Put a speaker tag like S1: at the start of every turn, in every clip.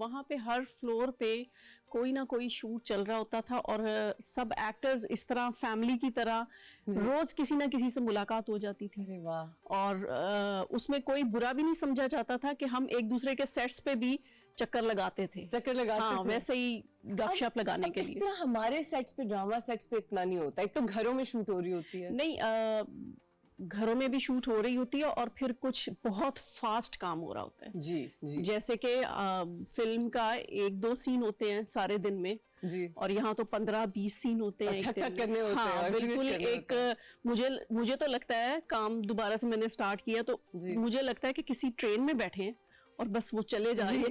S1: वहाँ पे हर फ्लोर पे कोई ना कोई शूट चल रहा होता था और सब एक्टर्स इस तरह फैमिली की तरह रोज किसी ना किसी से मुलाकात हो जाती थी।
S2: अरे वाह।
S1: और उसमें कोई बुरा भी नहीं समझा जाता था कि हम एक दूसरे के सेट्स पे भी चक्कर लगाते थे। हाँ, वैसे ही गपशप लगाने के लिए।
S2: इस तरह हमारे सेट्स पे, ड्रामा सेट्स पे इतना नहीं होता। एक तो घरों में शूट हो रही होती है।
S1: नहीं, घरों में भी शूट हो रही होती है और फिर कुछ बहुत फास्ट काम हो रहा होता है।
S2: जी।
S1: जैसे कि फिल्म का 1-2 सीन होते हैं सारे दिन में
S2: जी,
S1: और यहाँ तो 15-20 सीन होते हैं एक दिन में। हाँ, बिल्कुल। एक मुझे तो लगता है, काम दोबारा से मैंने स्टार्ट किया तो मुझे लगता है कि किसी ट्रेन में बैठे हैं और बस वो चले जा रही है।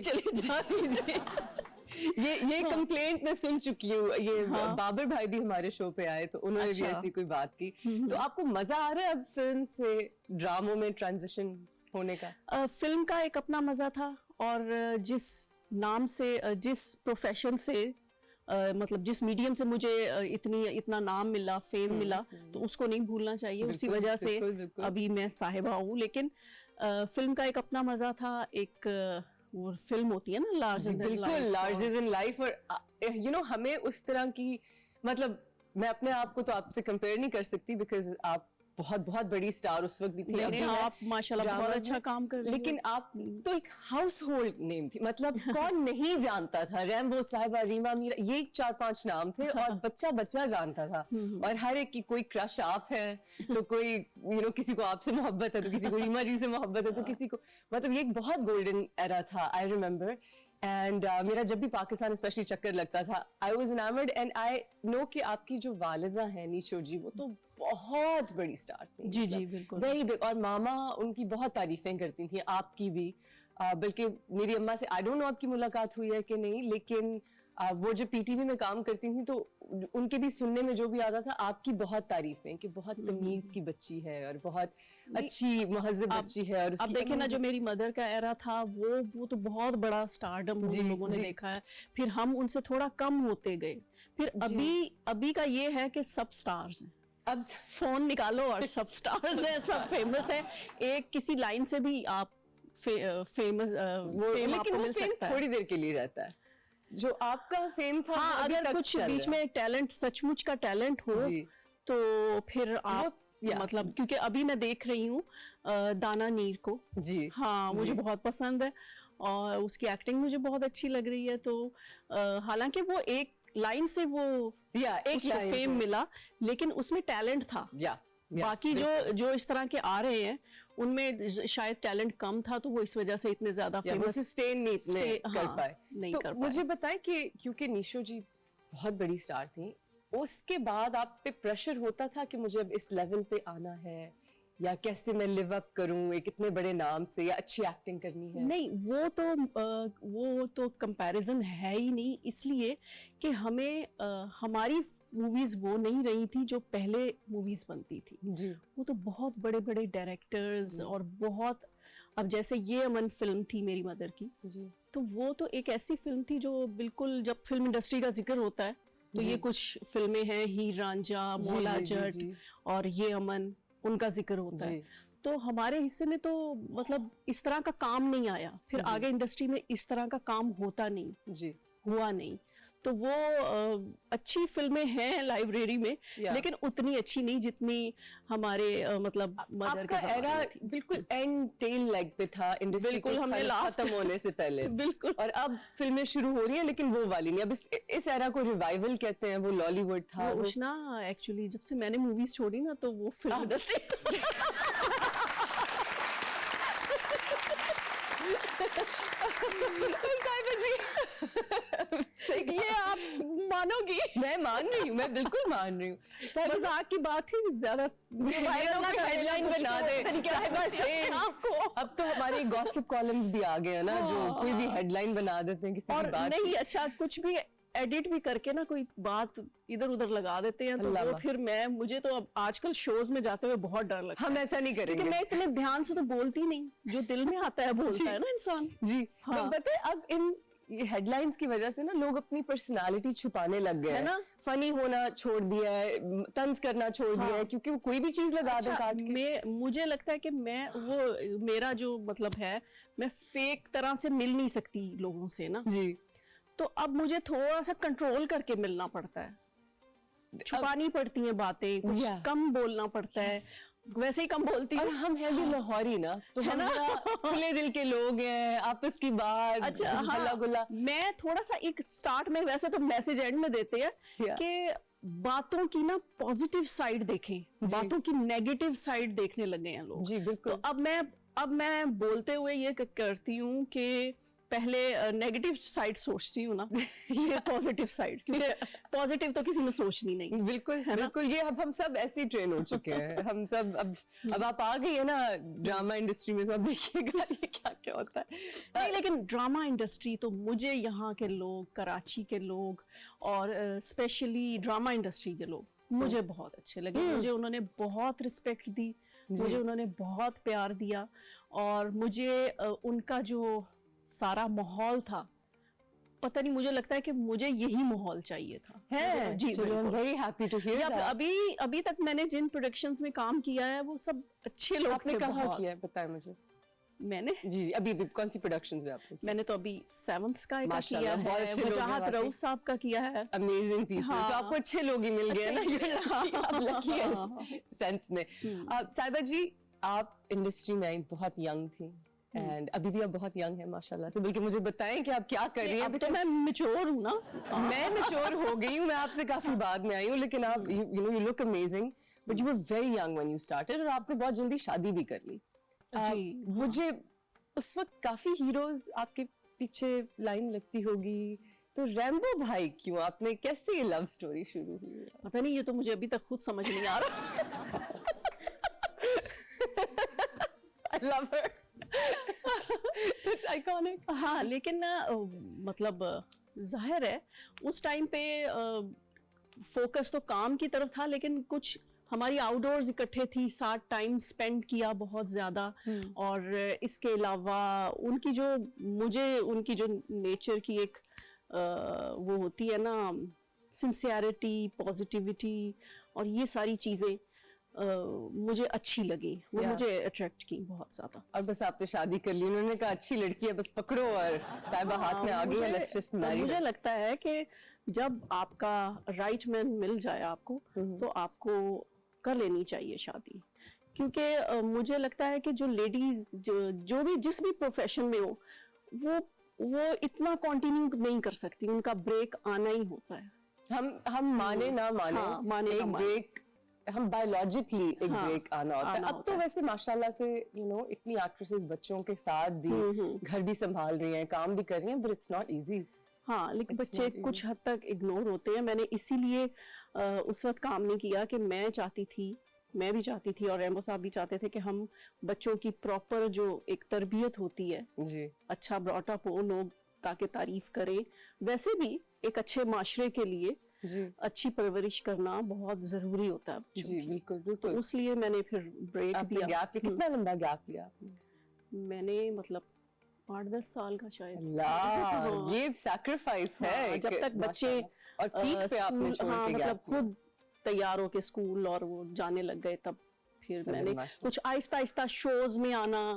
S2: ये कंप्लेंट मैं सुन चुकी हूँ। ये बाबर भाई भी हमारे शो पे आए तो उन्होंने भी ऐसी कोई बात की। तो आपको मजा आ रहा है अब फिल्म से ड्रामों में ट्रांजिशन होने का?
S1: फिल्म का एक अपना मजा था और जिस नाम से, जिस प्रोफेशन से, मतलब जिस मीडियम से मुझे इतना नाम मिला, फेम मिला, तो उसको नहीं भूलना चाहिए। उसी वजह से अभी मैं साहिबा हूँ। लेकिन फिल्म का एक अपना मजा था। एक वो फिल्म होती है ना, लार्जर
S2: देन लाइफ। और हमें उस तरह की, मतलब मैं अपने आप को तो आपसे कंपेयर नहीं कर सकती बिकॉज आप बहुत बड़ी स्टार उस वक्त भी थी।
S1: नहीं, आप माशाल्लाह बहुत अच्छा काम कर रही हैं।
S2: लेकिन आप तो एक हाउस होल्ड नेम थी। मतलब कौन नहीं जानता था? रैम्बो साहिबा, रीमा मीरा, ये 4-5 नाम थे और बच्चा जानता था। और हर एक की कोई क्रश आप है तो कोई किसी को आपसे मोहब्बत है तो किसी को रीमा जी से मोहब्बत है तो किसी को, मतलब ये एक बहुत गोल्डन एरा था। I remember. एंड मेरा जब भी पाकिस्तान स्पेशली चक्कर लगता था, I was enamoured. And I know कि आपकी जो वालिदा है निशो जी, वो तो बहुत बड़ी स्टार थी।
S1: जी, बिल्कुल,
S2: वेरी बिग। और मामा उनकी बहुत तारीफें करती थी, आपकी भी। बल्कि मेरी अम्मा से, आई डोंट नो आपकी मुलाकात हुई है कि नहीं, लेकिन वो जब पीटीवी में काम करती थी तो उनके भी सुनने में जो भी आता था, आपकी बहुत तारीफें कि बहुत तमीज की बच्ची है और बहुत अच्छी महज़ब बच्ची है। और
S1: अब देखिए ना, जो मेरी मदर का एरा था वो तो बहुत बड़ा स्टारडम हम लोगों ने देखा है। फिर हम उनसे थोड़ा कम होते गए। फिर अभी का ये है कि सब स्टार्स हैं। अब फोन निकालो और सब स्टार्स हैं, सब फेमस है। एक किसी लाइन से भी आप फेमस,
S2: लेकिन वो फेम थोड़ी देर के लिए रहता है। जो आपका फेम था,
S1: हाँ, अगर कुछ बीच में टैलेंट, सचमुच का टैलेंट हो तो फिर आप मतलब, क्योंकि अभी मैं देख रही हूँ दाना नीर को जी। हाँ, मुझे बहुत पसंद है और उसकी एक्टिंग मुझे बहुत अच्छी लग रही है। तो हालांकि वो एक लाइन से वो एक फेम मिला, लेकिन उसमें टैलेंट था। बाकी जो इस तरह के आ रहे हैं उनमें शायद टैलेंट कम था, तो वो इस वजह से इतने ज्यादा फेमस
S2: कर पाए। तो मुझे बताएं कि क्योंकि निशो जी बहुत बड़ी स्टार थी, उसके बाद आप पे प्रेशर होता था कि मुझे अब इस लेवल पे आना है, या कैसे मैं लिव अप करूं एक इतने बड़े नाम से, या अच्छी एक्टिंग करनी है?
S1: नहीं, वो तो कंपैरिजन है ही नहीं, इसलिए कि हमें हमारी मूवीज वो नहीं रही थी जो पहले मूवीज बनती थी जी। वो तो बहुत बड़े बड़े डायरेक्टर्स और बहुत, अब जैसे ये अमन फिल्म थी मेरी मदर की जी, तो वो तो एक ऐसी फिल्म थी जो बिल्कुल, जब फिल्म इंडस्ट्री का जिक्र होता है तो ये कुछ फिल्में हैं, हीर रांझा, मौला जट और ये अमन, उनका जिक्र होता है। तो हमारे हिस्से में तो मतलब इस तरह का काम नहीं आया। फिर आगे इंडस्ट्री में इस तरह का काम होता नहीं जी, हुआ नहीं। तो वो अच्छी फिल्में हैं लाइब्रेरी में, लेकिन उतनी अच्छी नहीं जितनी हमारे मतलब मदर का
S2: एरा बिल्कुल एंड टेल लेग पे था इंडस्ट्री,
S1: बिल्कुल हमने
S2: खत्म होने से पहले
S1: बिल्कुल।
S2: और अब फिल्में शुरू हो रही हैं, लेकिन वो वाली नहीं। अब इस एरा को रिवाइवल कहते हैं, वो लॉलीवुड था।
S1: वो ना एक्चुअली जब से मैंने मूवीज छोड़ी ना, तो वो फिल्म इंडस्ट्री
S2: साहिबा जी
S1: ये आप मानोगी?
S2: मैं मान रही हूँ, मैं बिल्कुल मान रही हूँ।
S1: मजाक की बात ही ज्यादा
S2: हेडलाइन बना दे साहिबा से आपको। अब तो हमारे गॉसिप कॉलम्स भी आ गए हैं ना, जो कोई भी हेडलाइन बना देते हैं किसी
S1: और बात नहीं। अच्छा, कुछ भी एडिट भी करके ना कोई बात इधर उधर लगा देते हैं, तो वो फिर मुझे तो अब आजकल शोज में जाते हुए बहुत डर लगता है।
S2: हम ऐसा नहीं करेंगे,
S1: क्योंकि मैं इतने ध्यान से तो बोलती नहीं, जो दिल में आता है बोलता है ना इंसान
S2: जी। हाँ, पता है अब इन ये हेडलाइंस की वजह से ना लोग अपनी पर्सनालिटी छुपाने लग गए हैं
S1: ना,
S2: फनी होना छोड़ दिया है, तंज करना छोड़ दिया है, क्योंकि वो कोई भी चीज लगा दे काट के।
S1: मुझे लगता है कि मैं वो मेरा जो मतलब है, मैं फेक तरह से मिल नहीं सकती लोगों से ना
S2: जी।
S1: तो अब मुझे थोड़ा सा कंट्रोल करके मिलना पड़ता है, छुपानी पड़ती हैं बातें, कुछ कम बोलना पड़ता है, वैसे ही कम बोलती हूँ।
S2: और हम हैं भी लाहौरी ना, तो हम खुले दिल के लोग हैं, आपस की बात,
S1: अच्छा,
S2: हल्ला गुल्ला।
S1: मैं थोड़ा सा एक स्टार्ट में, वैसे तो मैसेज एंड में देते हैं कि बातों की ना पॉजिटिव साइड देखें, बातों की नेगेटिव साइड देखने लगे हैं लोग।
S2: जी बिल्कुल।
S1: तो अब मैं बोलते हुए ये करती हूँ कि पहले नेगेटिव साइड सोचती हूँ ना, ये पॉजिटिव साइड, क्योंकि पॉजिटिव तो किसी ने सोचनी नहीं।
S2: बिल्कुल बिल्कुल, ये अब हम सब ऐसे ही ट्रेन हो चुके हैं, हम सब अब आप आ गई है ना ड्रामा इंडस्ट्री में, सब देखिएगा ये क्या क्या होता है।
S1: नहीं, लेकिन ड्रामा इंडस्ट्री तो मुझे यहाँ के लोग, कराची के लोग और स्पेशली ड्रामा इंडस्ट्री के लोग मुझे बहुत अच्छे लगे। मुझे उन्होंने बहुत रिस्पेक्ट दी, मुझे उन्होंने बहुत प्यार दिया, और मुझे उनका जो सारा माहौल था, पता नहीं, मुझे लगता है कि मुझे यही माहौल चाहिए था।
S2: है
S1: जी,
S2: चलो, I am very happy to hear that.
S1: अभी तक मैंने जिन प्रोडक्शंस में काम किया है वो सब अच्छे लोग थे।
S2: आपने कहाँ किया है बताएं मुझे।
S1: मैंने
S2: जी अभी कौन सी प्रोडक्शंस में आपने?
S1: मैंने तो अभी 7th स्काई का किया है,
S2: बहुत अच्छे
S1: वजाहत रऊफ साहब का किया है।
S2: Amazing people. तो आपको अच्छे लोग ही मिल गए ना, आप लकी हैं इस सेंस में। साहिबा जी, आप इंडस्ट्री में आई बहुत यंग थी, एंड अभी भी आप बहुत यंग हैं माशाल्लाह से, बल्कि मुझे बताएं कि आप क्या कर रही हैं।
S1: अभी तो मैं मैच्योर हूँ ना,
S2: मैं मैच्योर हो गई हूँ, मैं आपसे काफी बाद में आई हूँ, लेकिन आप you know you look amazing, but you were very young when you started, और आपने बहुत जल्दी शादी भी कर ली। मुझे उस वक्त काफी हीरोज आपके पीछे लाइन लगती होगी, तो रैम्बो भाई क्यों, आपने कैसे ये लव स्टोरी शुरू हुई?
S1: पता नहीं, ये तो मुझे अभी तक खुद समझ नहीं आ रहा।
S2: I love her. It's iconic.
S1: हाँ, लेकिन मतलब जाहिर है उस टाइम पे फोकस तो काम की तरफ था, लेकिन कुछ हमारी आउटडोर्स इकट्ठे थी, साथ टाइम स्पेंड किया बहुत ज़्यादा। और इसके अलावा उनकी जो नेचर की एक वो होती है ना, सिंसियरिटी, पॉजिटिविटी, और ये सारी चीज़ें मुझे अच्छी लगी, वो मुझे अट्रैक्ट की बहुत ज़्यादा।
S2: और बस आपने शादी कर ली, उन्होंने कहा अच्छी लड़की है, बस पकड़ो और साहिबा हाथ में आ गई है, लेट्स जस्ट मैरी।
S1: मुझे लगता है कि जब आपका राइट मैन मिल जाए आपको, तो आपको कर लेनी चाहिए शादी, क्योंकि मुझे लगता है कि जो लेडीज जो भी जिस भी प्रोफेशन में हो, वो इतना कंटिन्यू नहीं कर सकती, उनका ब्रेक आना ही होता है।
S2: हम माने ना माने,
S1: माने
S2: एक ब्रेक, हम बायोलॉजिकली एक ब्रेक आना होता है। अब तो वैसे माशाल्लाह से यू नो इतनी एक्ट्रेसेस बच्चों के साथ भी घर भी संभाल रही हैं, काम भी कर रही हैं, बट इट्स नॉट इजी।
S1: हाँ, लेकिन बच्चे कुछ हद तक इग्नोर होते हैं। मैंने इसीलिए उस वक्त काम नहीं किया कि मैं भी चाहती थी और रैम्बो साहब भी चाहते थे कि हम बच्चों की प्रॉपर जो एक तरबियत होती है
S2: जी, अच्छा
S1: ब्रॉटअप हो, लोग ताकि तारीफ करें, वैसे भी एक अच्छे माशरे के लिए
S2: जी
S1: अच्छी परवरिश करना बहुत जरूरी होता है।
S2: जी बिल्कुल बिल्कुल।
S1: तो इसलिए मैंने फिर ब्रेक दिया।
S2: गैप लिया, कितना लंबा गैप लिया आपने?
S1: मैंने मतलब 8-10 साल का शायद।
S2: अल्लाह, ये सैक्रिफाइस है।
S1: जब तक बच्चे
S2: और पीक पे आपने छोड़ के
S1: मतलब खुद तैयार होके स्कूल और वो जाने लग गए, तब फिर मैंने कुछ आहिस्ता आहिस्ता शोज में आना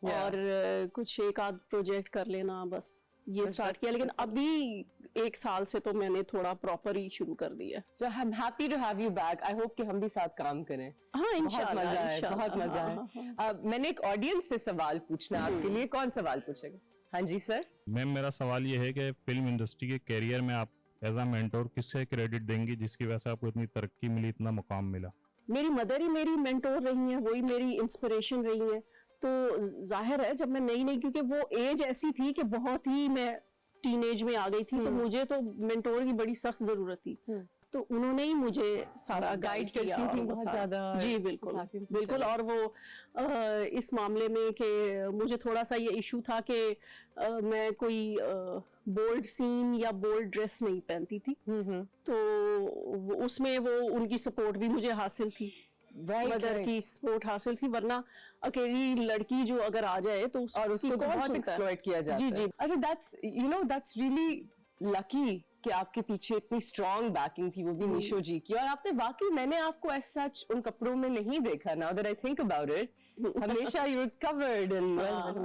S1: और कुछ एक आध प्रोजेक्ट कर लेना, बस ये स्टार्ट किया। लेकिन अभी 1 साल से तो मैंने थोड़ा प्रॉपर ही शुरू कर दिया।
S2: So I'm happy to have you back. I hope कि हम भी साथ काम करें।
S1: हाँ, इंशाल्लाह,
S2: बहुत मजा है, बहुत मजा है। मैंने एक ऑडियंस से सवाल पूछना आपके लिए, कौन सवाल पूछेगा? हाँ जी सर।
S3: मैम, मेरा सवाल ये है कि फिल्म इंडस्ट्री के कैरियर में आप एज अ मेंटोर किससे क्रेडिट देंगी जिसकी वजह से आपको इतनी तरक्की मिली, इतना मुकाम मिला?
S1: मेरी मदर ही मेरी मेंटोर रही हैं, वही मेरी इंस्पिरेशन रही हैं। तो जाहिर है जब मैं नई क्योंकि वो एज ऐसी थी कि बहुत ही मैं टीनेज में आ गई थी, तो मुझे तो मेंटोर की बड़ी सख्त जरूरत थी। तो उन्होंने ही मुझे सारा गाइड किया बहुत ज्यादा। जी बिल्कुल बिल्कुल। और वो इस मामले में कि मुझे थोड़ा सा ये इशू था कि मैं कोई बोल्ड सीन या बोल्ड ड्रेस नहीं पहनती थी, तो उसमें वो उनकी सपोर्ट भी मुझे हासिल थी। मदर की सपोर्ट हासिल थी, वरना अकेली लड़की जो अगर आ जाए तो
S2: और उसको तो बहुत एक्सप्लॉइट किया जाता है।
S1: जी।
S2: अच्छा, that's really lucky कि आपके पीछे इतनी स्ट्रॉन्ग बैकिंग थी, वो भी निशो जी की। और आपने वाकई, मैंने आपको एज सच उन कपड़ों में नहीं देखा, now that I think about it, हमेशा यू वर कवर्ड इन